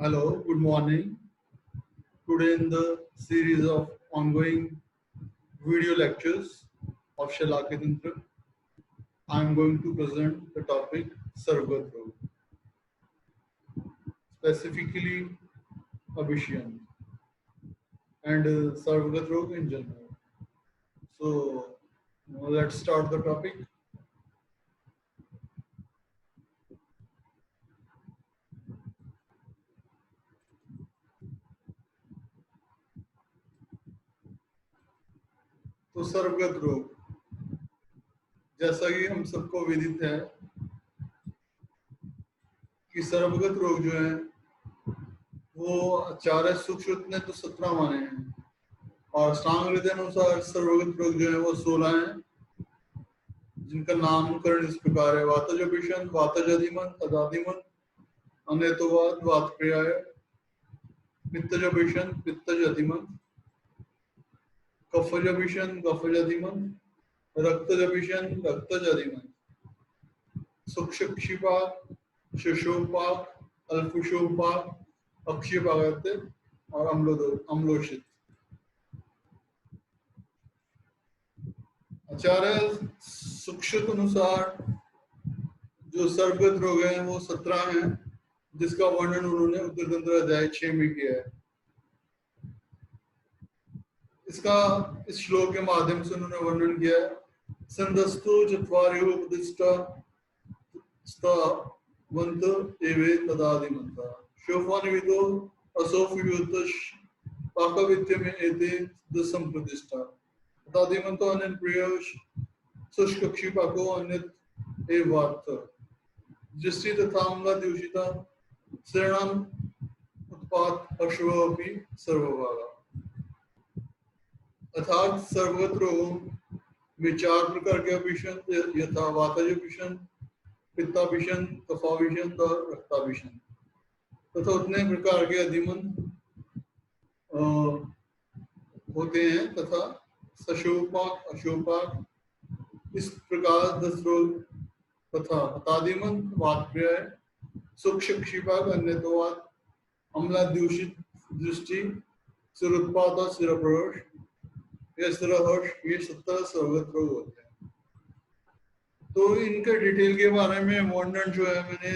Hello, good morning. Today in the series of ongoing video lectures of Shalakatantra, I am going to present the topic Sarvat Rog, specifically Abhisyan and Sarvat Rog in general. So let's start the topic. तो सर्वगत रोग, जैसा कि हम सबको विदित है कि सर्वगत रोग जो है वो आचार्य सुश्रुत ने तो 17 माने हैं और अष्टांग हृदय अनुसार सर्वगत रोग जो है वो 16 हैं, जिनका नामकरण इस प्रकार है: वातज भीषण, वातज अधिमन, तदाधिमन, अनेतोवाद, वातप्रियाय, पित्तज भीषण, पित्तज अधिमन, कफज भीषण, कफज अधिमन, रक्तज भीषण, रक्तज अधिमन, सुक्षिपाक, शुशोपाक, अल्पुशोपाक, अक्षिपाक और अम्लोषित। आचार्य सुक्षित अनुसार जो सर्वगत रोग हैं वो 17 हैं, जिसका वर्णन उन्होंने उत्तरतंत्र अध्याय 6 में किया है। इसका इस श्लोक के माध्यम से उन्होंने वर्णन किया है: संदस्तु चत्वारियो उपदिष्टा वंत एवे तदादिमंता शोफानिविदो असोफियुतश पाकविद्य में एते दसम प्रतिष्ठा तदादिमंतो अनन प्रियश शुष्कक्षी पाको अन्यत एवार्थ दृष्टि तथा अम्ला द्योषिता शरणम उत्पात अश्वपि सर्वभागा। अर्थात सर्वगत रोगों में 4 प्रकार के अभिषण यथा वातज भीषण, पित्ताभिषण, कफाभिषण और रक्ताभिषण तथा उतने प्रकार के अधिमन होते हैं तथा सशोपाक, अशोपाक, इस प्रकार 10 रोग तथा हतादिमन, वातप्रिय, सूक्ष्मक्षिपाक, अन्यतोवाद, अम्लाद्यूषित दृष्टि, सिरोत्पात और सिरप्रवेश, ये 17 सर्वगत रोग होते हैं। तो इनके डिटेल के बारे में वर्णन जो है मैंने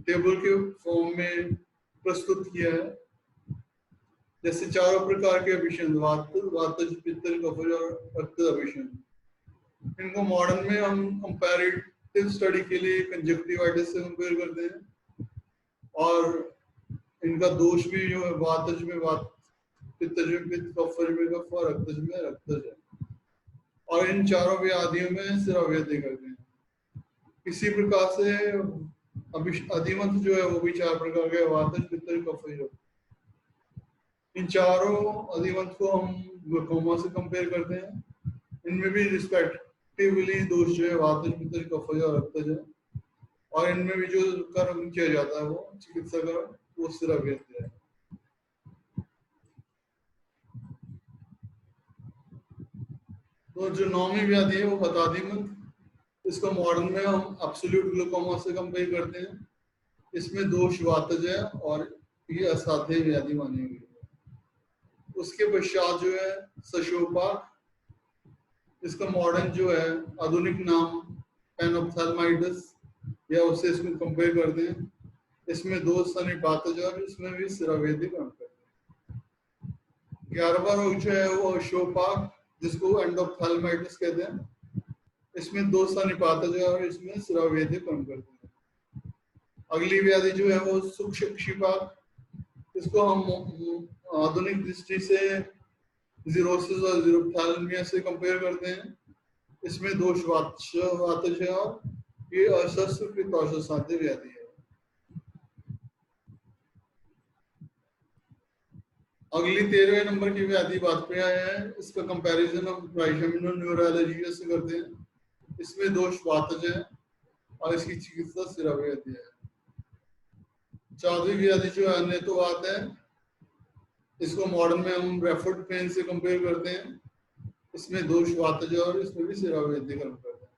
टेबल के फॉर्म में प्रस्तुत किया है। जैसे 4 प्रकार के अभिषण, वातज, पित्तज, कफज और रक्त अभिषण, इनको मॉडर्न में हम कंपैरेटिव स्टडी के लिए कंजक्टिवाइटिस से कंपेयर करते हैं और इनका दोष भी जो है वातज में वात, पित्तज में पित्त, कफज में कफ और रक्तज में रक्तज है और इन चारों व्याधियों में सिराव्याधि करते हैं। इसी प्रकार से अधिमंत जो है वो भी 4 प्रकार के वातज, पित्तज, कफज। इन चारों अधिमंत को हम ग्लूकोमा से कंपेयर करते हैं। इनमें भी रिस्पेक्टिवली दोष जो है वातज, पित्तज, कफज और रक्तज है और इनमें भी जो कर्म किया जाता है वो चिकित्सा का वो सिराव्याधि है। तो जो 9वीं व्याधि है वो हताधिमंत, इसको मॉडर्न में हम एब्सोल्यूट ग्लूकोमा से कंपेयर करते हैं। इसमें दोष वातज है और ये असाध्य व्याधि मानी हुई है। उसके पश्चात जो है सशोपाक, इसका मॉडर्न जो है आधुनिक नाम पेनोप्थेल्माइटिस या उससे इसमें कंपेयर करते हैं। इसमें दोष सनिपातज और इसमें भी सिरावेदी काम करते हैं। 11वां रोग जो है वो अशोपाक, जिसको एंडोप्थेल्माइटिस कहते हैं। इसमें दोष सनिपातज और इसमें सिरावेदी काम करते हैं। अगली व्याधि जो है वो सूक्ष्मक्षिपाक, इसको हम आधुनिक दृष्टि से जीरोसिस और जीरोप्थैल्मिया से कंपेयर करते हैं। इसमें दोष वातज है और ये अशस्त्रकृत असाध्य व्याधि है। अगली 13वें नंबर की व्याधि वातप्रियाय है। इसका कंपैरिजन हम ट्राइजेमिनल न्यूरोलॉजी से करते हैं। इसमें दोष वातज है और इसकी चिकित्सा सिराव्याधि है। 14वीं व्याधि जो है अनेतोवात है। इसको मॉडर्न में हम रेफर्ड पेन से कंपेयर करते हैं। इसमें दोष वातज और इसमें भी सिराव्याधि कर्म करते हैं।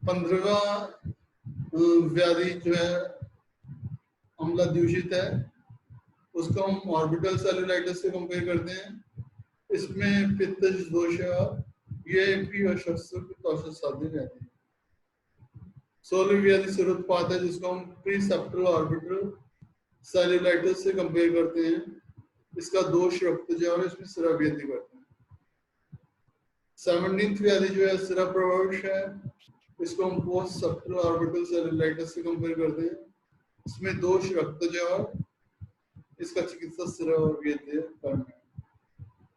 15वां व्याधि जो है अम्ला दूषित है, उसको हम ऑर्बिटल सेलुलाइटिस से कंपेयर करते हैं। इसमें पित्तज दोष ये भी अशस्त्र पित्त साध्य रहती है। 16वीं व्याधि सिरोत्पात है, जिसको हम प्री सेप्टल ऑर्बिटल सेलुलाइटिस से कंपेयर करते हैं। इसका दोष रक्तचाप, इसमें सिरा व्याधि करते हैं। 17th व्याधि जो है सिरा प्रवर्ष है, इसको हम पोस्ट सेप्टल ऑर्बिटल सेलुलाइटिस से कंपेयर करते हैं। इसमें दोष रक्तचाप, इसका चिकित्सा सिरा और व्याधि करना है।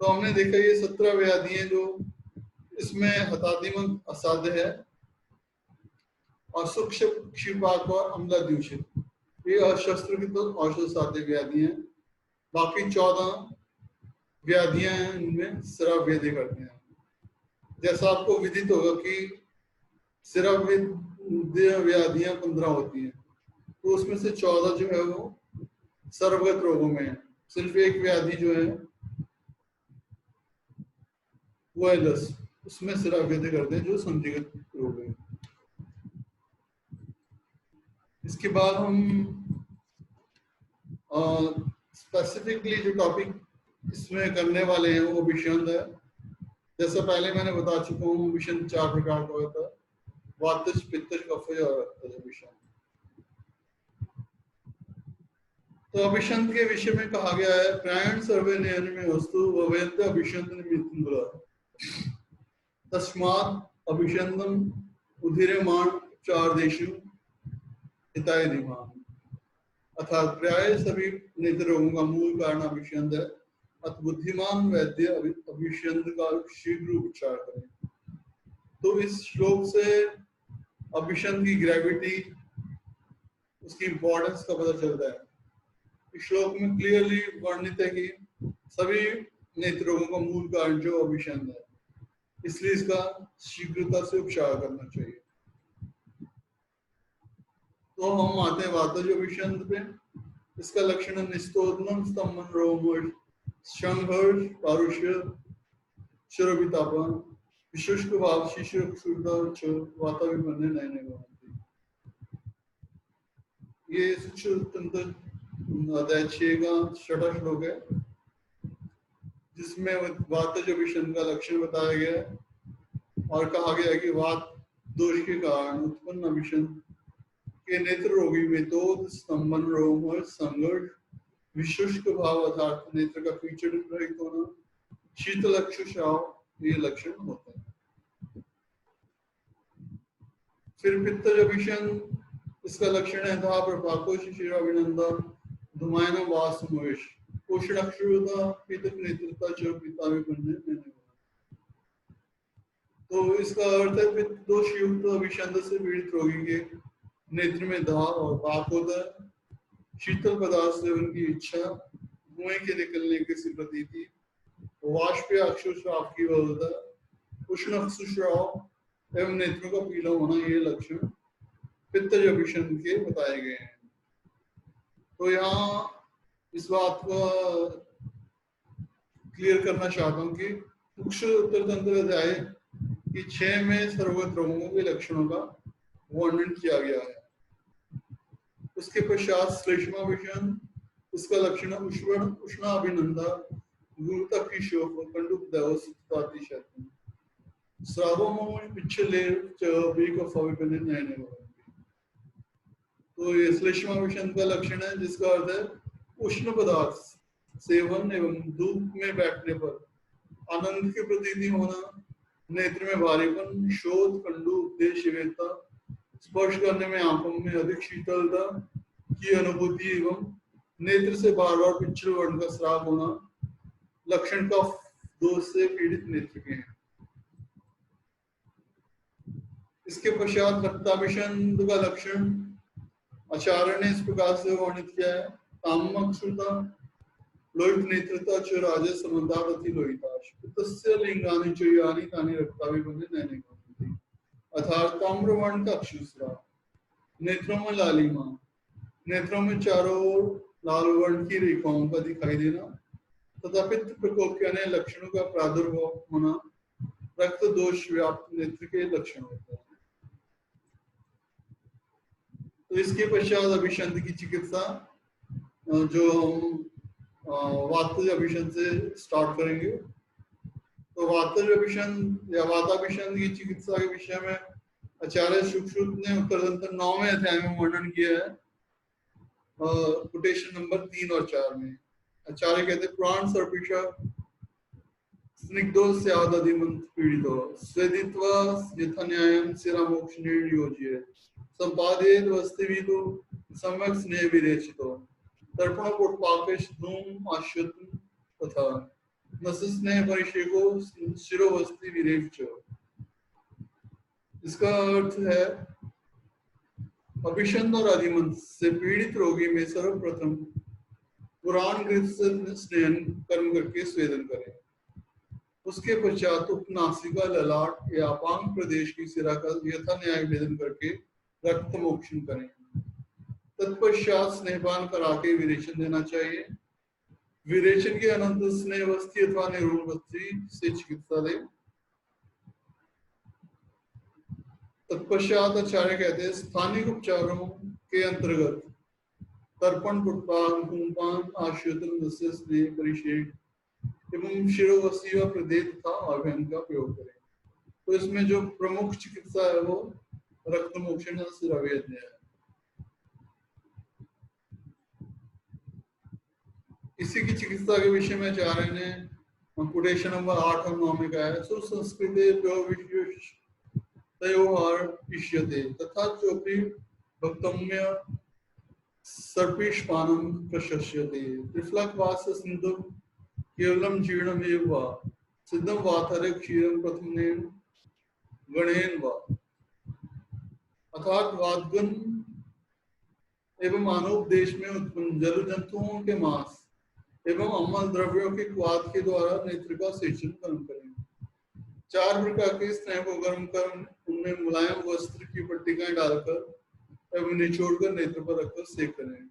तो हमने देखा ये 17 व्याधि हैं जो इसमें हतादिमन असाध्य है और सूक्ष्मपाक और अम्ला दूषित, ये अशस्त्र की तो औषध साध्य व्याधि हैं। बाकी 14 व्याधियां हैं, इनमें सिरा व्याधि करते हैं। जैसा आपको विदित होगा कि सिरा व्याधियां 15 होती हैं, तो उसमें से 14 जो है वो सर्वगत रोगों में है। सिर्फ एक व्याधि जो है वो है लस, उसमें सिरा व्याधि करते हैं, जो संधिगत रोग है। इसके बाद हम स्पेसिफिकली जो टॉपिक इसमें करने वाले हैं वो विषांत है। जैसा पहले मैंने बता चुका हूँ, विषांत 4 प्रकार का होता है, वातज, पित्तज, कफज और रक्तज विषांत। तो अभिषंत के विषय में कहा गया है, प्रायण सर्वे नयन में वस्तु ववेद्य अभिषंत निमित्तंगुला तस्मात् अभिषंतम उदीर्यमाण चार देशु हिताय धीमान। अर्थात प्राय सभी नेत्र रोगों का मूल कारण अभिषंत है, अत बुद्धिमान वैद्य अभिषंत का शीघ्र उपचार करें। तो इस श्लोक से अभिषंत की ग्रेविटी, उसकी इंपॉर्टेंस का पता चलता है। इस श्लोक में क्लियरली वर्णित है कि सभी नेत्र रोगों का मूल कारण जो अभिषंत है, इसलिए इसका शीघ्रता से उपचार करना चाहिए। तो हम आते हैं वातज अभिषंत पे। इसका लक्षण है निस्तोदनम, स्तंभन, रोमहर्ष, संघर्ष, पारुष्य, शरवितापन, शुष्क भाव, शिशिर क्षुधा, वाताविमन्य नयने भवन्ति। ये सूक्ष्म अध्याय 6 का 6वां श्लोक है, जिसमें वातज अभिषंत का लक्षण बताया गया है और कहा गया है कि वात दोष के कारण उत्पन्न अभिषंत के नेत्र रोगी में तो स्तंभन, रोमहर्ष, संघर्ष, विशुष्क भाव अर्थात नेत्र का फीचर रहित होना, शीतल अक्षुषाव, ये लक्षण होते हैं। फिर पित्तज अभिषंत, इसका लक्षण है था प्रपाको, शिशिर अभिनंदन, धुमायन, वासमोष, पोषण अक्षुता, पीतक नेत्रता, जो पिता विपन्ने मैंने। तो इसका अर्थ है पित्त दोष युक्त अभिषंत से पीड़ित रोगी के नेत्र में दाह और पाप होता है, शीतल पदार्थ से उनकी इच्छा, धुएं के निकलने की प्रतीति, वाष्प अक्षुश्राव की वजह, उष्ण अक्षुश्राव एवं नेत्रों का पीला होना, ये लक्षण पित्तज अभिषंत के बताए गए हैं। तो यहाँ इस बात को क्लियर करना चाहता हूँ कि मुख्य उत्तर तंत्र अध्याय की 6 में सर्वगत रोगों के लक्षणों का वर्णन किया गया है। उसके पश्चात श्लेष्माभिषंत, इसका लक्षण उष्णाभिनंदा, गुरुता की शोक, कंडुक देव सुतातिशय, श्रावमोह पिछले चविकफविपने नयने भवन्ति। तो ये श्लेष्माभिषंत का लक्षण है, जिसका अर्थ है उष्ण पदार्थ सेवन एवं धूप में बैठने पर आनंद की प्रतीति होना, नेत्र में भारीपन, शोध, कंडू, उपदेश, वेदता, स्पर्श करने में आंखों में अधिक शीतलता की अनुभूति एवं नेत्र से बार बार पिछले वर्ण का स्राव होना, लक्षण का दोष से पीड़ित नेत्र के हैं। इसके पश्चात रक्ताभिषंत का लक्षण आचार्य ने इस प्रकार से वर्णित किया है, तामक्षुता, लोहित नेत्रता, च राजे समन्तादति लोहिताश, तस्य लिंगानि च यानि तानि रक्ताभिबंधे नयने भवन्ति। अर्थात ताम्रवर्ण का अक्षुस्राव, नेत्रों में लालिमा, नेत्रों में चारों ओर लाल वर्ण की रेखाओं का दिखाई देना तथा पित्त प्रकोप के अन्य लक्षणों का प्रादुर्भाव होना, रक्त दोष व्याप्त नेत्र के लक्षण होते हैं। तो इसके पश्चात अभिषंत की चिकित्सा जो हम वातज अभिशन से स्टार्ट करेंगे। तो वातज अभिशन या वाताभिशन की चिकित्सा के विषय में आचार्य सुश्रुत ने उत्तरतंत्र 9वें अध्याय में वर्णन किया है, कोटेशन नंबर 3 और 4 में। आचार्य कहते प्राण सर्पिषा स्निग्धो स्यादधिमंत पीड़ितो स्वेदित्वा यथा न्यायं शिरामोक्षणेन योज्य संपादयेत् वस्तिविदो सम्यक् स्नेह विरेचितो दर्पणपुटपाकेश धूम आश्यतम तथा नसस्नेह परिषेको शिरोवस्ति विरेच। इसका अर्थ है अभिषंद और अधिमंत से पीड़ित रोगी में सर्वप्रथम पुराण गृह से स्नेहन कर्म करके स्वेदन करें। उसके पश्चात उपनासिका ललाट या अपांग प्रदेश की सिरा का यथा न्याय भेदन करके रक्त मोक्षण करें। तत्पश्चात स्नेहपान करा के विरेचन देना चाहिए। विरेचन के अनंतर स्नेह वस्ती अथवा निरोध वस्ती से चिकित्सा दे। तत्पश्चात आचार्य कहते हैं स्थानिक उपचारों के अंतर्गत तर्पण पुटपान धूमपान आश्योतन स्नेह परिषेक एवं शिरोवस्ती व प्रदेश तथा अभ्यंग का प्रयोग करें। तो इसमें जो प्रमुख चिकित्सा है वो रक्त मोक्षण शिरावेद है। इसी की चिकित्सा के विषय में आचार्य ने कोटेशन नंबर 8 और 9 में कहा है सुसंस्कृते तयोहार इष्यते तथा चोपि भक्तम्य सर्पिष्पानं प्रशस्यते त्रिफलकवास सिंधु केवलम जीर्णमेव वा सिद्धम वातरे क्षीरम प्रथमनेन गणेन वा अर्थात वादगन एवं मानव देश में उत्पन्न जल जंतुओं के मांस एवं अम्ल द्रव्यों के क्वाद के द्वारा नेत्र का सेचन कर्म करें। 4 प्रकार के स्नेह को गर्म कर उनमें मुलायम वस्त्र की पट्टिकाएं डालकर एवं निचोड़कर नेत्र पर रखकर सेक करें।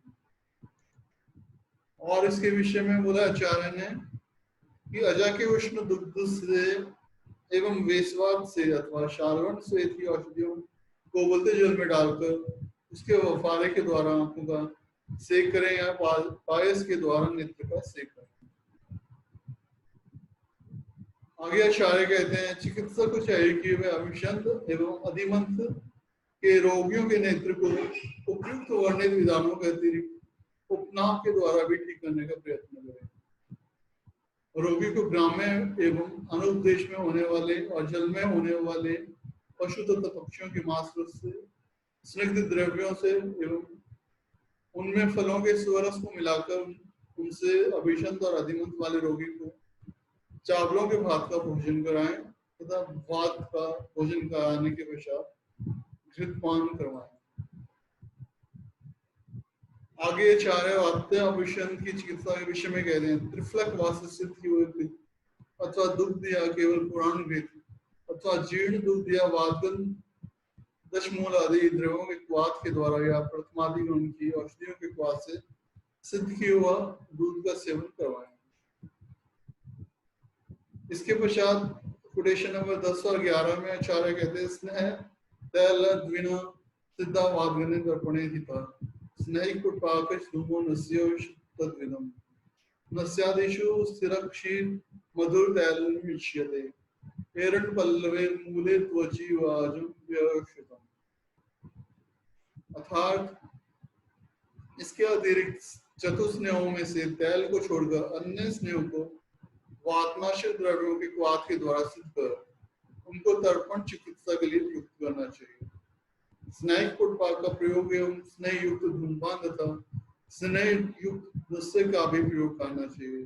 और इसके विषय में बोला आचार्य ने कि अजा के उष्ण दुग्ध से एवं वेस्वाद से अथवा शारवण से थी औषधियों को उबलते जल में डालकर उसके वफारे के द्वारा आंखों का सेक करें या पायस के द्वारा नेत्र का सेक करें। आगे आचार्य कहते हैं चिकित्सक को चाहिए कि वे अभिषंद एवं अधिमंत के रोगियों के नेत्र को उपयुक्त वर्णित विधानों के अतिरिक्त उपनाम के द्वारा भी ठीक करने का प्रयत्न करें। रोगी को ग्राम्य एवं अनुदेश में होने वाले और जल में होने वाले पशु तथा पक्षियों के मांस से स्निग्ध द्रव्यों से एवं उनमें फलों के सुरस को मिलाकर उनसे अभिषंद और अधिमंत वाले रोगी को चावलों के भात का भोजन कराएं तथा भात का भोजन कराने के पश्चात घृतपान करवाएं। आगे आचार्य वात्य अभिषंद की चिकित्सा के विषय में कहते हैं त्रिफलक वास सिद्ध की हुई अथवा दुग्ध या केवल पुराण घृत अथवा जीर्ण दुग्ध या वादगन दशमूल आदि द्रव्यों के क्वाद के द्वारा या प्रथमादि उनकी औषधियों के क्वाद से सिद्ध किया हुआ दूध का सेवन करवाएं। इसके पश्चात कोटेशन नंबर 10 और 11 में आचार्य कहते हैं स्नेह तैल द्विना सिद्धा वादगने दर्पणे हिता स्नेहिक पुटपाकश धूमो नस्यो तद्विदम नस्यादिषु स्थिरक्षीर मधुर तैल मिष्यते एरन पल्लवे मूले त्वची वाजम व्यक्षितम। अर्थात इसके अतिरिक्त चतुस्नेहों में से तैल को छोड़कर अन्य स्नेहों को वातनाशक द्रव्यों के क्वाद के द्वारा सिद्ध कर उनको तर्पण चिकित्सा के लिए प्रयुक्त करना चाहिए। स्नेहिक पुटपाक का प्रयोग एवं स्नेह युक्त धूमपान तथा स्नेह युक्त नस्य का भी प्रयोग करना चाहिए।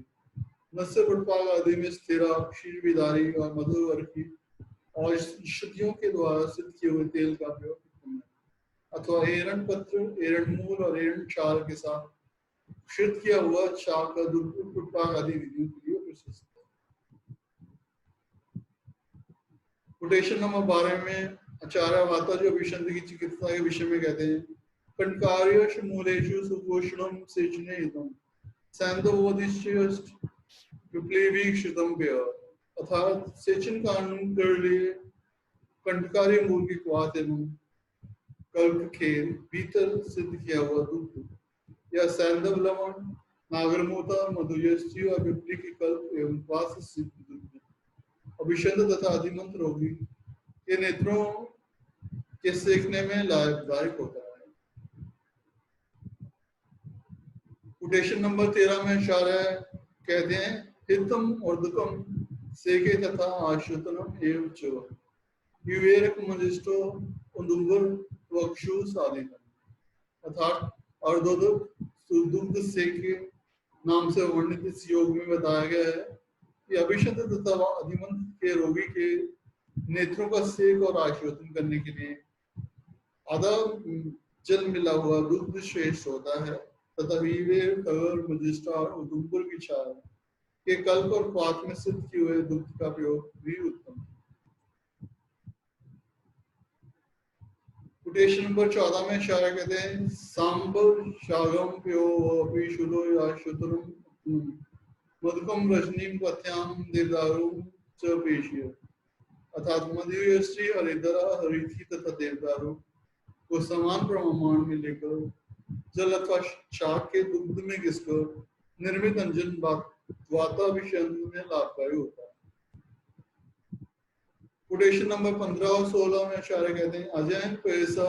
नस्य पुटपाक आदि में स्थिरा क्षीर विदारी और मधुवर्ग की औषधियों के द्वारा सिद्ध किए हुए तेल का प्रयोग अथवा एरण पत्र एरण मूल और एरण चाल के साथ क्षित किया हुआ चाल का दूध पुटपाक आदि विधियों के लिए प्रशस्त है। कोटेशन नंबर 12 में आचार्य वाता जो अभिषंद की चिकित्सा के विषय में कहते हैं कंकार्यश मूलेषु सुपोषणम सेचने हितम सैंदवोदिश्च विप्लवीक्षितम पेय अर्थात सेचन का अनुमान कर लिए कंटकारी मूल की क्वाथ एवं कल्प खेल भीतर सिद्ध किया हुआ दूध या सैंधव लवण, नागरमोता, मधुयष्टि और विपटी की कल्प एवं वास सिद्ध, अभिषंद तथा अधिमंत रोगी के नेत्रों के सेकने में लाभदायक होता है। कोटेशन नंबर 13 में इशारा कहते हैं, हितम ऊर्ध्वकम सेके तथा आश्रितनम एवं च विवेक मजिष्टो उदुम्बर वक्षु साधिकम, अर्थात अर्धोदक सुदुग्ध सेके नाम से वर्णित इस योग में बताया गया है कि अभिषंद तथा अधिमंत के रोगी के नेत्रों का सेक और आश्वासन करने के लिए आधा जल मिला हुआ दुग्ध श्रेष्ठ होता है तथा विवेक खबर मजिष्टा और उदुम्बर की छाल के कल्प और पात में सिद्ध किए हुए दुग्ध का प्रयोग भी उत्तम। कोटेशन नंबर 14 में इशारा कहते हैं, सांबर शागम प्यो अभिशुलो या शुतरम मधुकम रजनीम पथ्याम देवदारू च पेशीय, अर्थात मधुयष्टि हरिद्रा हरिथि तथा देवदारू को समान प्रमाण में लेकर जल अथवा शाक के दुग्ध में घिसकर निर्मित अंजन वाताभिषेक में लाभकारी होता है। कोटेशन नंबर 15 और 16 में आचार्य कहते हैं, अजयन पैसा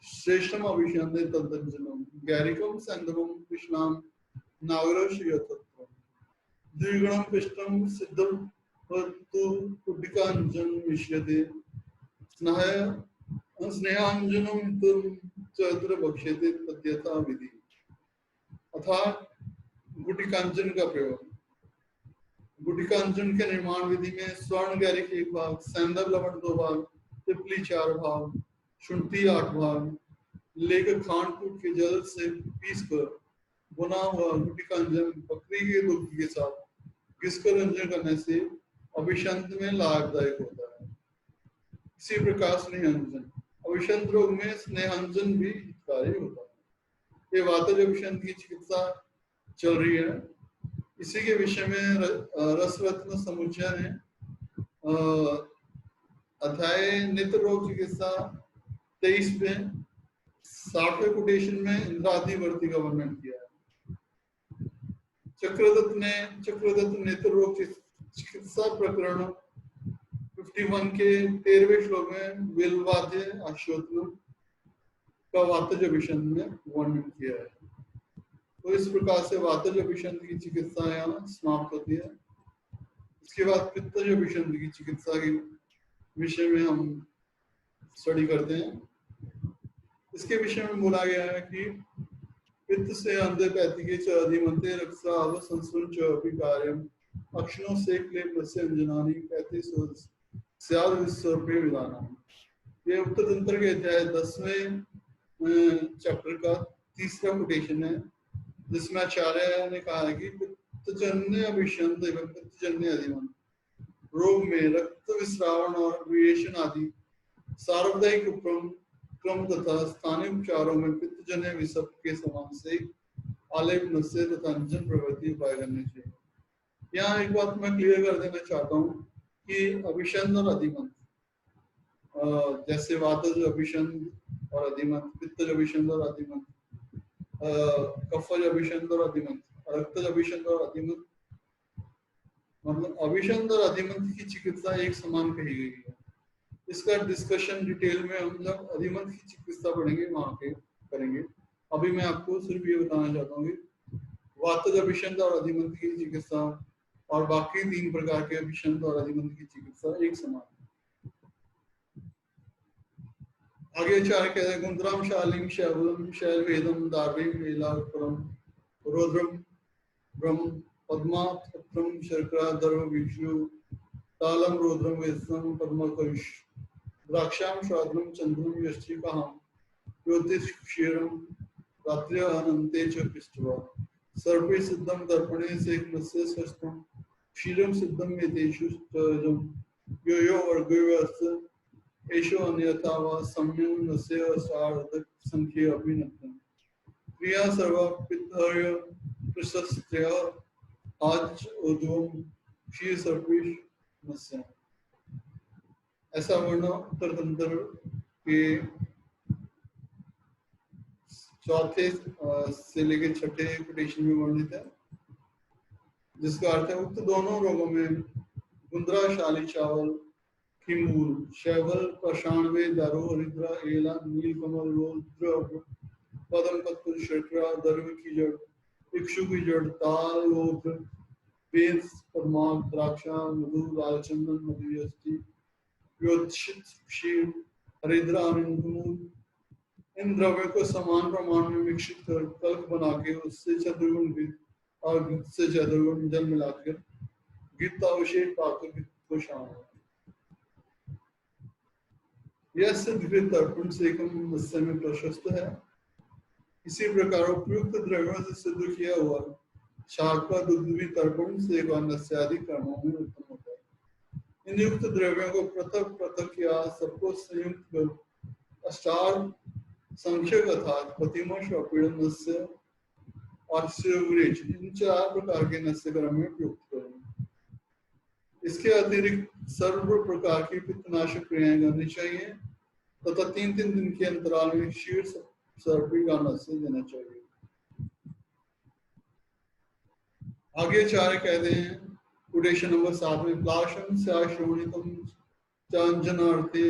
श्रेष्ठम अभिषेक तदंजनम गैरिकम संदमम कृष्णाम नागरश यथत्वम द्विगुणम पिष्टम सिद्धम वस्तु कुटिकांजन मिश्यते स्नेहांजनम तुम चैत्र बक्षेते तद्यथा विधि, अर्थात गुटिकांजन का प्रयोग। गुटिकांजन के निर्माण विधि में स्वर्ण गैरिक 1 भाग, सैंधव लवण 2 भाग, तिपली 4 भाग, शुंठी 8 भाग लेकर खांड कूट के जल से पीसकर बुना हुआ गुटिकांजन बकरी के दुग्ध के साथ घिसकर अंजन करने से अभिषंत में लाभदायक होता है। इसी प्रकार स्नेहांजन, अभिषंत रोग में स्नेहांजन भी हितकारी होता है। ये वातज अभिषंत की चिकित्सा चल रही है, इसी के विषय में रसरत्न समुच्चय ने अध्याय नेत्र रोग चिकित्सा 23 में 60वें कोटेशन में इंद्रादिवर्ती का वर्णन किया है। चक्रदत्त नेत्र रोग चिकित्सा प्रकरण 51 के 13वें श्लोक में विलवाद्य आश्वत्न का वातज अभिषंत में वर्णन किया है। तो इस प्रकार से वातज अभिषंत की चिकित्सा यहाँ समाप्त होती है। इसके बाद पित्तज अभिषंत की चिकित्सा के विषय में हम स्टडी करते हैं। इसके विषय में बोला गया है कि पित्त से अंधे पैतिके च अधिमंते रक्तस्राव संसुन च अपि कार्यम अक्षणों से क्लेम से अंजनानी कहते स्याद विस्वप्य विधानम। ये उत्तर तंत्र के अध्याय 10वें चैप्टर का 3रा कोटेशन है, जिसमें आचार्य ने कहा है कि पित्तजन्य अभिषंत एवं पित्तजन्य अधिमंत रोग में रक्त विस्रावण और विरेचन आदि सार्वदायिक क्रम तथा स्थानीय उपचारों में पित्तजन्य विषप के समान से आलेप नस्य तथा अंजन प्रवृत्ति उपाय करने चाहिए। यहाँ एक बात मैं क्लियर कर देना चाहता हूँ कि अभिषंत और अधिमंत, जैसे वातज अभिषंत और अधिमंत, पित्तज अभिषंत और अधिमंत, कफज अभिषंत और अधिमंत, रक्तज अभिषंत और अधिमंत, मतलब अभिषंत और अधिमंत की चिकित्सा एक समान कही गई है। इसका डिस्कशन डिटेल में हम जब अधिमंत की चिकित्सा पढ़ेंगे वहां पे करेंगे। अभी मैं आपको सिर्फ ये बताना चाहता हूँ कि वातज अभिषंत और अधिमंत की चिकित्सा और बाकी 3 प्रकार के अभिषंत और अधिमंत की चिकित्सा एक समान है। आगे चार कहते हैं, गुंद्राम शालिम शैवलम शैलवेदम दार्वीम वेलापरम रोद्रम ब्रह्म पद्मात्रम शर्करा दर्व विष्णु तालम रोद्रम वेदम पद्मकविश द्राक्षाम श्राद्रम चंद्रम यष्टिकाहम ज्योतिष क्षीरम रात्रि अनंते च पृष्ठवा सर्वे सिद्धम दर्पणे से नस्य सस्तम क्षीरम सिद्धम यतेषु तजम यो यो वर्गव्यस्त एषो अन्यथा वा सम्यं नस्य सार्ध संख्ये अभिनतम क्रिया सर्व पित्तर्य प्रशस्त्य आज उद्वम क्षीर सर्वेश नस्य। ऐसा वर्ण उत्तर तंत्र के चौथे से लेकर छठे कोटेशन में वर्णित है, जिसका अर्थ है उक्त दोनों रोगों में गुंद्राशाली चावल की मूल शैवल पाषाणवे दारो हरिद्रा एला नीलकमल रुद्र पदम पत्र शर्करा दर्भ की जड़ इक्षु की जड़ ताल लोक वेद पद्माक द्राक्षा मधु लालचंदन मधुयष्टि व्योत्सित क्षीर हरिद्रा आनंदमूल, इन द्रव्यों को समान प्रमाण में मिश्रित कर कल्क बना के उससे चतुर्गुण घृत और घृत से चतुर्गुण जल मिलाकर घृत अवशेष पाकर घृत को शामिल यह सिद्ध घृत तर्पण से एकम मत्स्य में प्रशस्त है। इसी प्रकार उपयुक्त द्रव्यों से सिद्ध किया हुआ शाक का दुग्ध भी तर्पण से नस्यादि कर्मों में उत्तम होता है। इन युक्त द्रव्यों को पृथक पृथक या सबको संयुक्त कर अष्टार संख्यक अर्थात प्रतिमश और पीड़न नस्य और शिववृक्ष इन चार प्रकार के नस्य कर्म में प्रयुक्त करें। इसके अतिरिक्त सर्व प्रकार की पित्तनाशक क्रियाएं करनी चाहिए तथा 3-3 दिन के अंतराल में शीर्ष सर्पी का नस्य देना चाहिए। आगे आचार्य कहते हैं कोटेशन नंबर 7 में प्लाशम श्रोणितम चांजनार्थे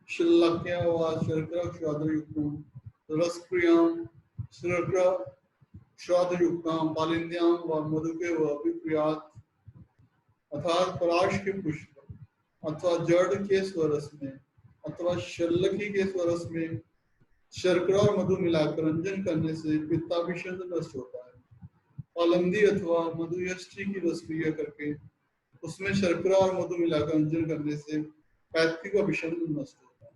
शिल्लक्या व शर्करा क्षाद्रयुक्तम रसक्रियाम शर्करा क्षाद्रयुक्तम पालिंद्याम व मधुके व विक्रियात अर्थात पराश के पुष्प अथवा जड़ के स्वरस में अथवा शल्लकी के स्वरस में शर्करा और मधु मिलाकर रंजन करने से पित्ताभिषेद नष्ट होता है। पालंदी अथवा मधुयष्टि की रसक्रिया करके उसमें शर्करा और मधु मिलाकर रंजन करने से पैतृक अभिषेद नष्ट होता है।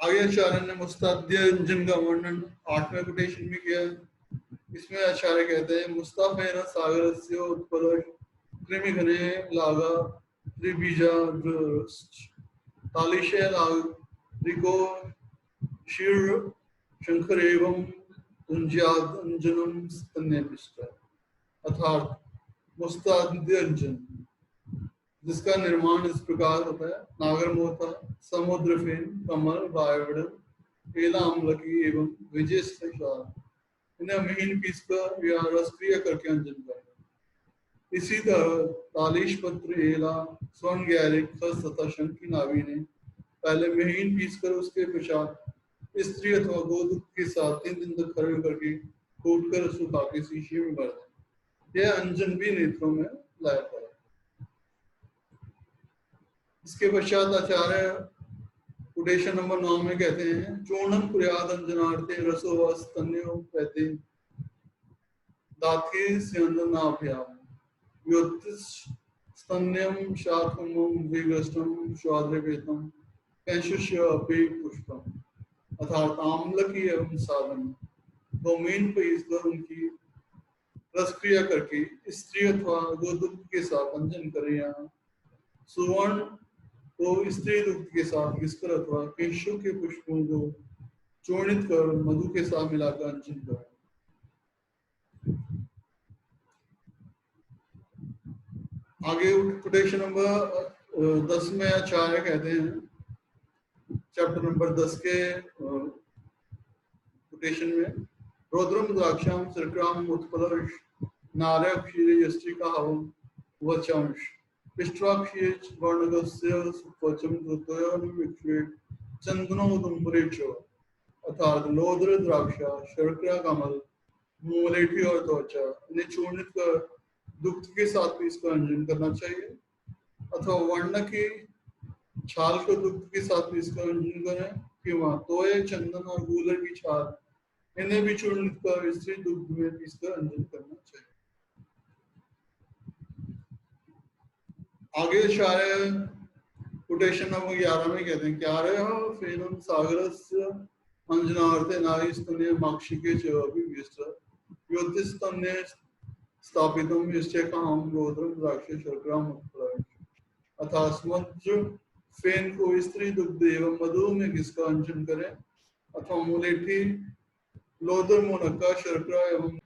आगे आचार्य ने मुस्ताद्यंजन का वर्णन 8वें कोटेशन में किया। इसमें आचार्य कहते हैं मुस्ताफेन सागरस्य उत्पल कृमिघने लागा त्रिबीजा तालिशे लागरिको शीर शंकर एवं अंजनम स्तन्यपिष्ट अर्थात मुस्ताद्यंजन जिसका निर्माण इस प्रकार होता है नागर मोथा समुद्र फेन कमल वायुड़ एला अम्लकी एवं विजय इन्हें महीन पीसकर या रसक्रिया करके अंजन करना। इसी तरह तालिश पत्र एला स्वर्ण गैरिक खस तथा शंख की नाभि ने पहले महीन पीसकर उसके पश्चात स्त्री अथवा गोदूध के साथ 3 दिन तक खड़े करके कूट कर सुखा के शीशे में भर दें। यह अंजन भी नेत्रों में लायक है। इसके पश्चात आचार्य कोटेशन नंबर 9 में कहते हैं चूर्णम कुर्याद अंजनार्थे रसो स्तन्यो कहते दाति स्यंदनाभ्याम योतिष स्तन्यम शातुमम विगष्टम स्वाद्रवेतम कैशुष्य अपि पुष्पम अर्थात आम्लकी एवं साधन दो मीन पीसकर उनकी रसक्रिया करके स्त्री अथवा गोदुग्ध के साथ अंजन करें या सुवर्ण तो स्त्री दुग्ध के साथ घिसकर अथवा केशों के पुष्पों को चूर्णित कर मधु के साथ मिलाकर अंजन करें। आगे कोटेशन नंबर 10 में आचार्य कहते हैं चैप्टर नंबर 10 के कोटेशन में रौद्रम द्राक्षाम शर्कराम उत्पल नारय क्षीर यष्टि का हवम वचांश पिष्टाक्षीर वर्णगस्य सुपचम द्रुतयोनिविक्षेप चंदनोदुम्बरे च अर्थात लोद्र द्राक्षा शर्करा कमल मूलेठी और त्वचा इन्हें चूर्णित कर दुग्ध के साथ भी इसका अंजन करना चाहिए अथवा वर्ण की छाल को दुग्ध के साथ भी इसका अंजन करें किंवा तोय चंदन और गूलर की छाल इन्हें भी चूर्णित कर स्त्री दुग्ध में भी इसका अंजन करना चाहिए। आगे आचार्य कोटेशन नंबर 11 में कहते हैं क्या रहे हो फेनम सागरस्य अंजनार्थे नारी स्तन्य माक्षिके च अभिव्यस्त योतिस्तन्य स्थापितम इससे काम गोद्रम द्राक्ष शर्करा अर्थात समुद्र फेन को स्त्री दुग्ध एवं मधु में घिसकर अंजन करें अथवा मुलेठी लोदर मुनक्का शर्करा एवं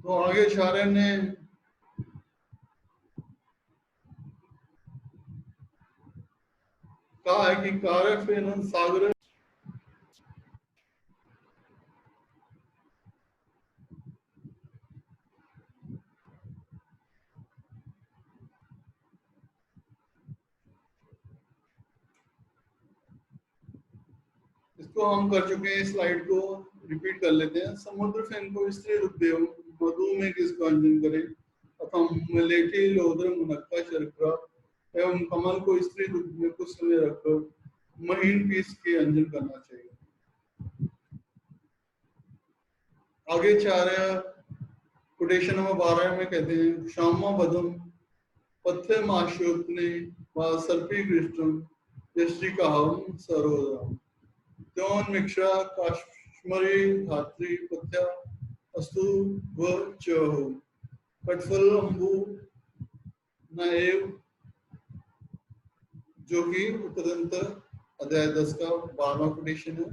तो आगे आचार्य ने कहा है कि कार्य फेन सागर, इसको हम कर चुके हैं, स्लाइड को रिपीट कर लेते हैं। समुद्र फेन को स्त्री रुद्देव मधु में किसको अंजन करे अथवा मलेठी लोद्र मुनक्का शर्करा एवं कमल को स्त्री दुग्ध में कुछ समय रखकर महीन पीस के अंजन करना चाहिए। आगे चार कोटेशन नंबर 12 में कहते हैं श्यामा बदम पथ्य माश्योत्ने व सर्पी कृष्णम यष्टि कहम सरोदरम त्योन मिक्षा काश्मरी धात्री पथ्य अस्तु व च हो कटफल अंबु नएव, जो कि उत्तरंतर अध्याय 10 का 12वां कोटेशन है।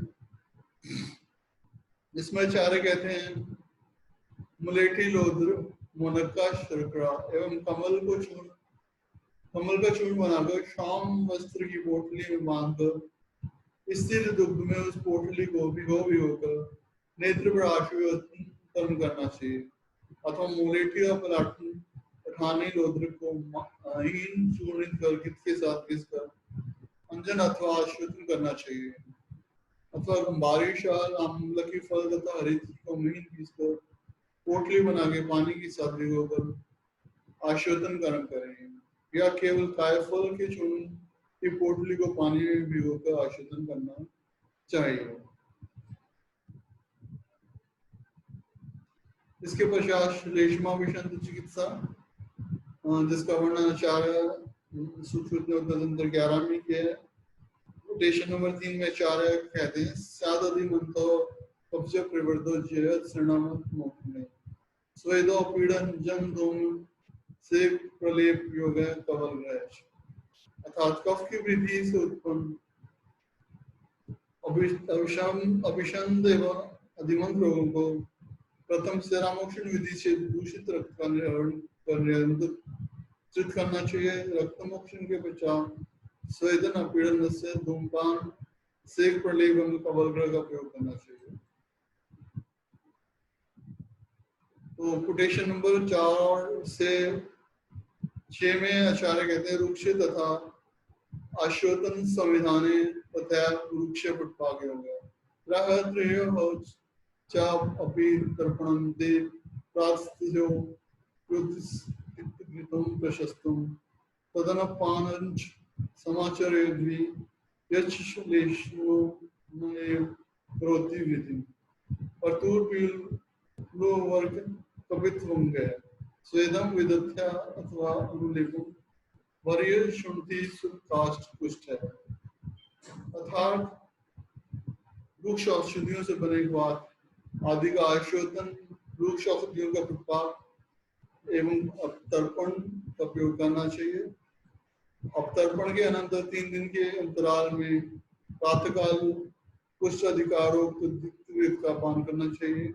इसमें आचार्य कहते हैं मुलेठी लोद्र मुनक्का शर्करा एवं कमल का चूर्ण बनाकर शाम वस्त्र की पोटली में बांधकर स्थिर दुग्ध में उस पोटली को भिगोकर नेत्र पर आशीर्वादन करना चाहिए अथवा मुलेठी और पठानी लोद्र को महीन चूर्णित कर घृत के साथ घिसकर अंजन अथवा आशीर्वादन करना चाहिए अथवा बारिश और आमलकी फल तथा हरित को महीन पीसकर पोटली बना के पानी की साथ भिगोकर आशोधन गर्म करें या केवल कायफल के चूर्ण की पोटली को पानी में भिगोकर आशोधन करना चाहिए। इसके पश्चात श्लेष्मा विषांत चिकित्सा, जिसका वर्णन आचार्य सूत्र 11 में किया है। कोटेशन नंबर 3 में आचार्य कहते हैं सादधि मंतो कब्ज प्रवर्धो जयत शरणामत मोक्ष स्वेदो पीड़न जन धूम से प्रलेप योग है कवल रैश, अर्थात कफ की वृद्धि से उत्पन्न अभिषंद एवं अधिमंत रोगों को प्रथम सेरामोक्षण विधि से दूषित रक्त का नियंत्रित करना चाहिए। रक्तमोक्षण के पश्चात स्वेदन पीड़न से धूमपान सेक प्रलेप एवं कवल ग्रह का प्रयोग करना चाहिए। तो कोटेशन नंबर 4 से 6 में आचार्य कहते हैं रुक्ष तथा आश्योतन संविधाने तथा रुक्ष पटपागे हो गया रहत्रय हो चाप अपि तर्पणम दे प्रास्तयो युद्धम प्रशस्तम तदन पानंच समाचार द्वि यच्छलेशो नये करोति विधि परतूर पील लो वर्ग कपित्वम गया स्वेदम विदथ्या अथवा अनुलेपम वरीय शुंठी सुकाष्ठ पुष्ट है, अर्थात वृक्ष औषधियों से बने ग्वात आदि का आशोधन वृक्ष औषधियों का उत्पाद एवं अपतर्पण का प्रयोग करना चाहिए। अपतर्पण के अनंतर 3 दिन के अंतराल में प्रातःकाल पुष्ट अधिकारों का पान करना चाहिए।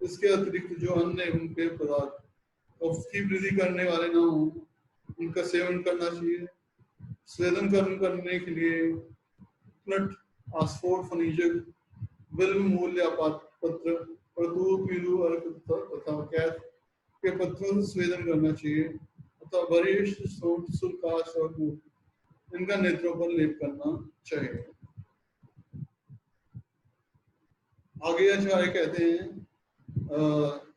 इसके अतिरिक्त जो अन्य एवं पेय पदार्थ कफ की वृद्धि करने वाले न हो उनका सेवन करना चाहिए। स्वेदन करने के लिए नट आस्फोर फर्नीचर बिल्व मूल या पत्र प्रतूर पीलू तथा कैथ के पत्रों से स्वेदन करना चाहिए अथवा वरिष्ठ सुल्काश और इनका नेत्रों पर लेप करना चाहिए। आगे आचार्य कहते हैं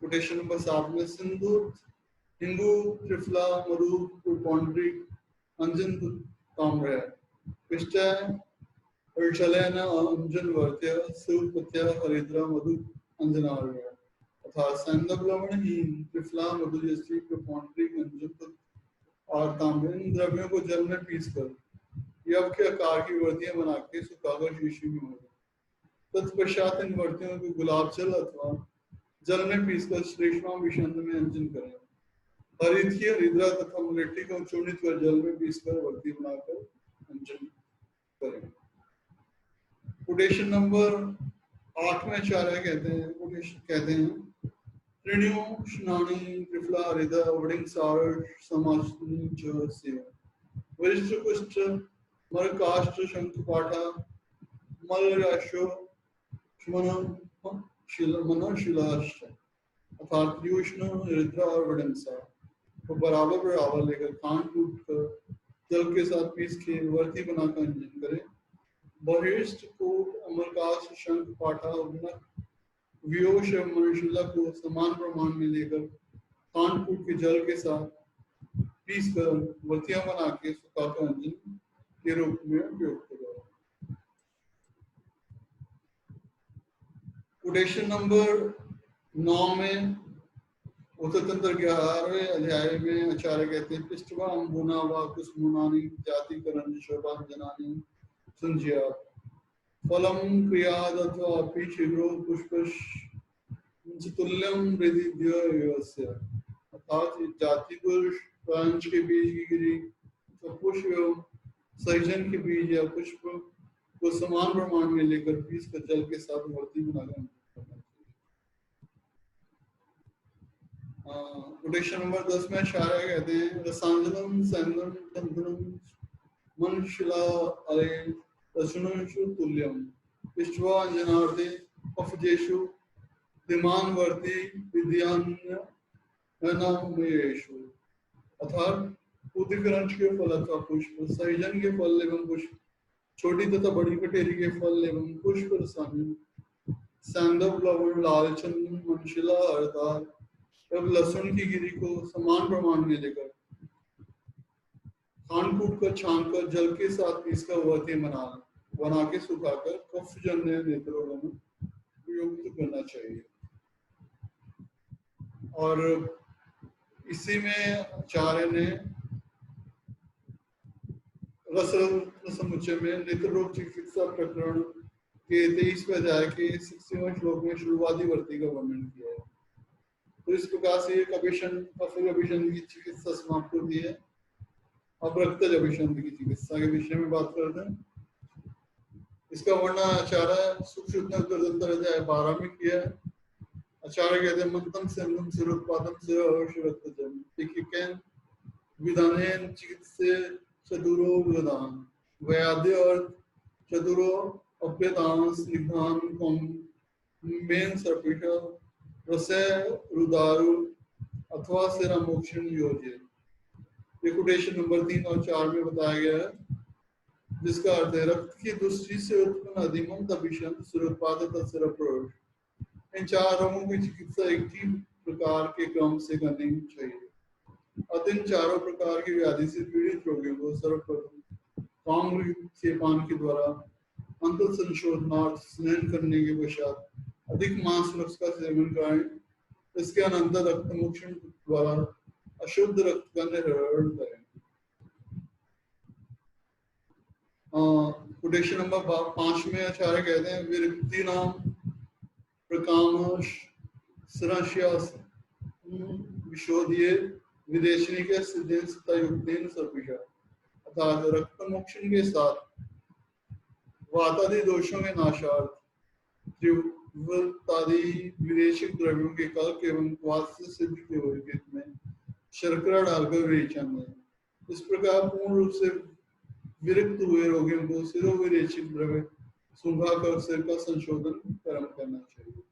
कोटेशन नंबर 7 में सिंदूर हिंगू त्रिफला मरु पौंड्री अंजन ताम्र पिष्टा अर्चलन अंजन वर्त्य शिवपत्य हरिद्रा मधु अंजनार्य अर्थात संदब लवण ही त्रिफला मधु जैसी पौंड्री अंजन और ताम्र इन द्रव्यों को जल में पीसकर यव के आकार की वर्तियां बना के सुखाकर शीशी में हो तत्पश्चात इन वर्तियों को गुलाब जल अथवा जल में पीसकर श्लेष्मा विषांत में अंजन करें। हरिद्रा हरिद्रा तथा मुलेठी को चूर्णित कर जल में पीसकर वर्ती बनाकर अंजन करें। कोटेशन नंबर 8 में आचार्य कहते हैं त्रिण्यो स्नानि त्रिफला हृदय वडिंग सार समासनी च सेव वरिष्ठ कुष्ठ मरकाष्ठ शंख पाठा मलराशो मनशिलाश्च अर्थात त्रियोष्ण रुद्र और वडिंसा को बराबर बराबर लेकर कान टूट कर जल के साथ पीस के वर्ती बनाकर अंजन करे। बहिष्ठ कोट अमरकाश शंख पाठा उन्नत व्योश मनुशिला को समान प्रमाण में लेकर कान कूट के जल के साथ पीस कर वर्तियां बना के सुखाकर अंजन के रूप में उपयोग करो। कोटेशन नंबर 9 में उत्तरतंत्र 11वें अध्याय में आचार्य कहते हैं पृष्ठवा अम्बुना व कुसमुनानि जाति करण शोभांजनानि संज्ञा फलम क्रियाद अथवा अपि शीघ्रो पुष्पश तुल्यम वृद्धिद्वयस्य अर्थात जाति पुरुष प्रांश के बीज की गिरी तो पुष्प एवं सैजन के बीज या पुष्प को समान प्रमाण में लेकर पीस कर जल के साथ वर्ती बनाकर कोटेशन नंबर 10 में आचार्य कहते हैं रसांजनम सैंदम चंदनम मनशिला अरे रसुनेषु तुल्यम विश्वा अंजनार्थे अफजेषु दिमानवर्ती विद्यान्य नामेषु अर्थात उद्भिक्रंश के फल अथवा पुष्प सैजन के फल एवं पुष्प छोटी तथा बड़ी कटेरी के फल एवं पुष्प रसायन सैंदव लवण लाल चंदन मनशिला अर्थात जब लहसुन की गिरी को समान प्रमाण में लेकर खान कूट कर छान कर जल के साथ पीसकर वर्ती बना के सुखाकर कफ जन्य नेत्रों में उपयोग करना चाहिए। और इसी में आचार्य ने रस समुच्चय में नेत्र रोग चिकित्सा प्रकरण के 23वें अध्याय के 60वें श्लोक में शुरुआती वर्ती का वर्णन किया है। तो इस प्रकार से एक अभिषण की चिकित्सा समाप्त होती है। अब रक्तज अभिषंध की चिकित्सा के विषय में बात करते हैं। इसका वर्णन आचार्य सूक्ष्म अध्याय 12 में किया है। आचार्य कहते हैं मंत्रम सेंदम सिरोत्पादम से अवश्य रक्तजम ठीक विधानेन चिकित्से चतुरो विधान वैद्य और चतुरो अभ्यदान स्निग्धान कम मेन सर्पिष रसे रुदारु अथवा सेरा मोक्षण योजे। ये कोटेशन नंबर 3 और 4 में बताया गया है, जिसका अर्थ है रक्त की दृष्टि से उत्पन्न अधिमम तभिषण सिरोत्पाद सिरप्रोष। इन 4 रोगों की चिकित्सा एक ही प्रकार के क्रम से करनी चाहिए। अतः इन चारों प्रकार की व्याधि से पीड़ित रोगियों को सर्वप्रथम काम्र के पान के द्वारा अंत संशोधनार्थ स्नान करने के पश्चात अधिक मांस रस का सेवन करें। इसके अनंतर रक्त मोक्षण द्वारा अशुद्ध रक्त का निर्हरण करें। कोटेशन नंबर 5 में आचार्य कहते हैं विरक्ति नाम प्रकाम सरस्यास विशोधिये विदेशनी के सिद्धेन सतायुक्तेन सर्पिषा अर्थात रक्त मोक्षण के साथ वातादि दोषों के नाशार्थ त्रिवृत्तादि विदेशिक द्रव्यों के कल्प एवं वात्स्य सिद्ध के वर्गित में शर्करा डालकर विरेचन है। इस प्रकार पूर्ण रूप से विरक्त हुए रोगियों को सिरोविरेचिक द्रव्य सूंघा कर सिर का संशोधन कर्म करना चाहिए।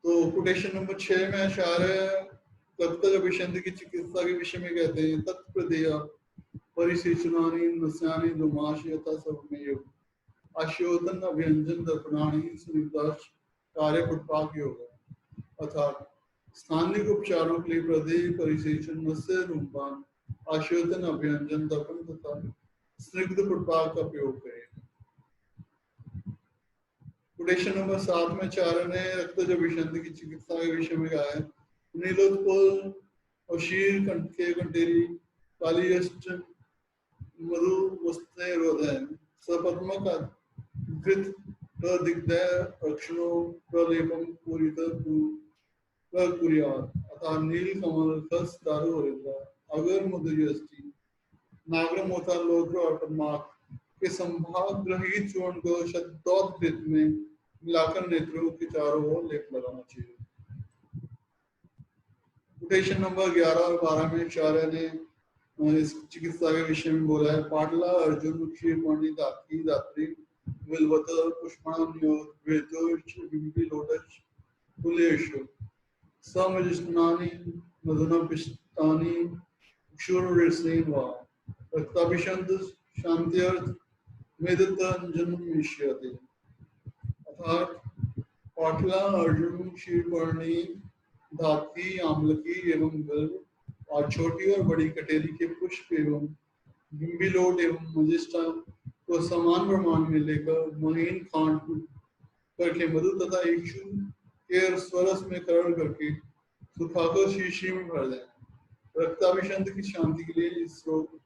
तो कोटेशन नंबर 6 में आचार्य रक्तज अभिषंध की चिकित्सा के विषय में कहते हैं तत्प्रदेय परिसेचनानि नस्यानि दुमाश यथा सर्वमेव आश्योतन अभियंजन दर्पणानि सुनिदाश कार्य पुष्पाक योग अर्थात स्थानिक उपचारों के लिए प्रदेय परिसेचन नस्य धूमपान आश्योतन अभियंजन दर्पण तथा स्निग्ध पुष्पाक का प्रयोग करें। कोटेशन नंबर 7 में आचार्य ने रक्तज अभिषंध की चिकित्सा के विषय में कहा है नीलोत्पल और शीर के कंटेरी कालीयष्ट मधु वस्ते रोधन सपद्मक घृत प्रदिग्धय अक्षणों प्रलेपम पूरित कुर्यात् अतः नील कमल खस दारु हरिद्रा अगर मुद्रियष्टि नागरमोथा लोद्र और पद्माक के संभाग ग्रहित चूर्ण को शब्दोत्कृत में मिलाकर नेत्रों के चारों ओर लेप लगाना चाहिए। कोटेशन नंबर 11 और 12 में आचार्य ने इस चिकित्सा के विषय में बोला है। पाटला अर्जुन क्षीरमणि दात्री दात्री विल्वत पुष्पाण्योत वेदोच बिंबिलोटच कुलेषु समजिष्णानि मधुनपिष्टानि क्षुरऋषेन वा रक्ताभिषंद शांत्यर्थ मेदतंजन मिष्यते। अर्थात पाटला अर्जुन क्षीरपर्णी धात्री आमलकी एवं बिल्व और छोटी और बड़ी कटेरी के पुष्प एवं बिम्बिलोट एवं मजिष्ठा को समान प्रमाण में लेकर महीन खांड करके मधु तथा इक्षु के स्वरस में करण करके सुखाकर शीशी में भर दें। रक्ताभिषंध की शांति के लिए इस रोग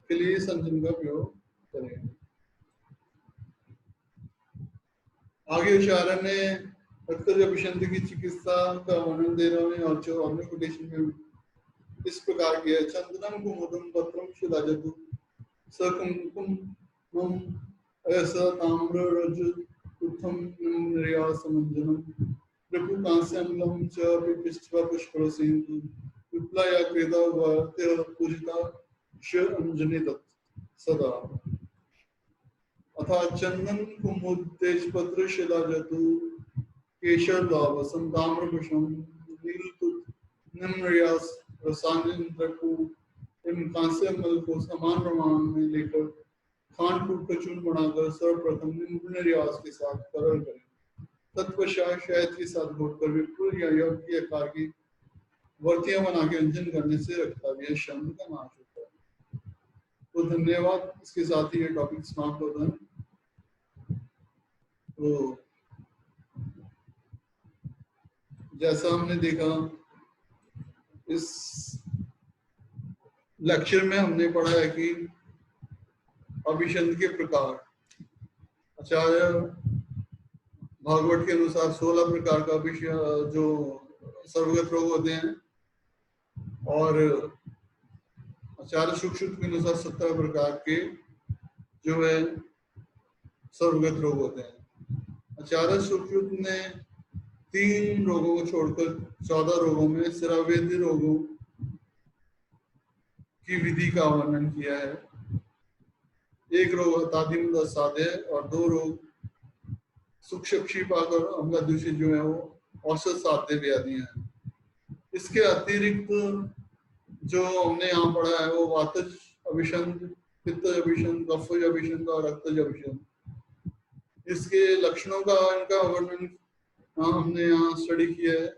के लिए संजन का प्रयोग करें। आगे आचार्य ने रक्ताभिषंध की चिकित्सा का वर्णन दे रहे हैं और जो अन्य कोटेशन में इस प्रकार की है। चंदनम कुमुदम पत्रम शिलाजतु सकुंकुमम ऐसा ताम्र रज उत्तम निर्या समंजनम प्रभु कांस्यमलम च पिष्टवा पुष्परसेन्दु विप्लया क्रेता वर्त्य पूजिता श अंजनी दत्त सदा। अथा चंदन कुमुद तेजपत्र शिलाजतु केशर लावसम ताम्रपुष्पम नीलतुत निम्नयास रसायनिन्द्रकु एवं कांस्यमल को समान प्रमाण में लेकर खांड कूट का चूर्ण बनाकर सर्वप्रथम निम्न रियाज के साथ करल करें। तत्पश्चात शहद के साथ घोटकर विपुल या योग की आकार की वर्तियां बना के अंजन करने से रक्ताभिषेक शब्द का नाश होता है। तो धन्यवाद। इसके साथ ही ये टॉपिक समाप्त होता है। तो जैसा हमने देखा इस लेक्चर में हमने पढ़ा है कि अभिषंध के प्रकार। आचार्य भागवत के अनुसार 16 प्रकार का जो सर्वगत रोग होते हैं और आचार्य सुश्रुत के अनुसार 17 प्रकार के जो है सर्वगत रोग होते हैं। आचार्य सुश्रुत ने 3 रोगों को छोड़कर 14 रोगों में सिरावेदी रोगों की विधि का वर्णन किया है। एक रोग तादिम साधे और 2 रोग सूक्ष्मक्षीपाक और अम्लदूषित जो है वो औसत साध्य व्याधियां हैं। इसके अतिरिक्त जो हमने यहाँ पढ़ा है वो वातज अभिषंध, पित्तज अभिषंध, कफज अभिषंध और रक्तज अभिषंध। इसके लक्षणों का इनका वर्णन हमने यहाँ स्टडी किया है।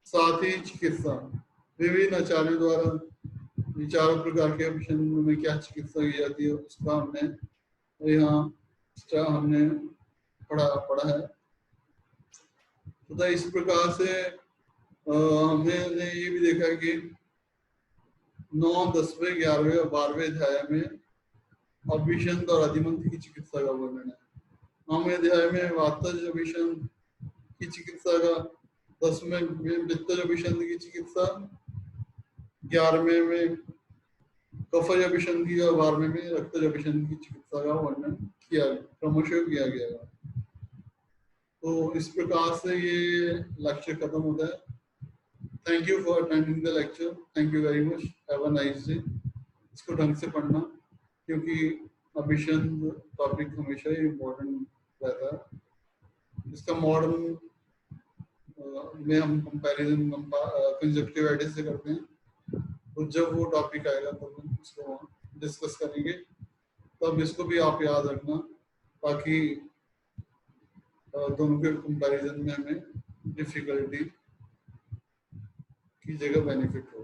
साथ ही चिकित्सा विभिन्न आचार्यों द्वारा चारों प्रकार के अभिषंध में क्या चिकित्सा की जाती है उसका हमने यहाँ हमने पढ़ा है। तथा इस प्रकार से हमने ये भी देखा कि 9, 10वें, 11वें और 12वें अध्याय में अभिषंध और अधिमंत की चिकित्सा का वर्णन है। 9वें अध्याय में वातज अभिषंध की चिकित्सा का, 10वें में पित्तज अभिषंध की चिकित्सा, 11वें में कफज अभिषंध की और 12वें में रक्तज अभिषंध की चिकित्सा का वर्णन किया क्रमशः किया गया। तो इस प्रकार से ये लेक्चर खत्म होता है। Thank you for attending the lecture. Thank you very much. Have a nice day. इसको ढंग से पढ़ना क्योंकि अभिषंध टॉपिक हमेशा ही इम्पोर्टेंट रहता है। इसका मॉडर्न में हम कंपैरिजन कंजक्टिवाइटिस से करते हैं, तो जब वो टॉपिक आएगा तब हम इसको डिस्कस करेंगे। तब इसको भी आप याद रखना ताकि दोनों के कंपैरिजन में हमें डिफिकल्टी की जगह बेनिफिट हो।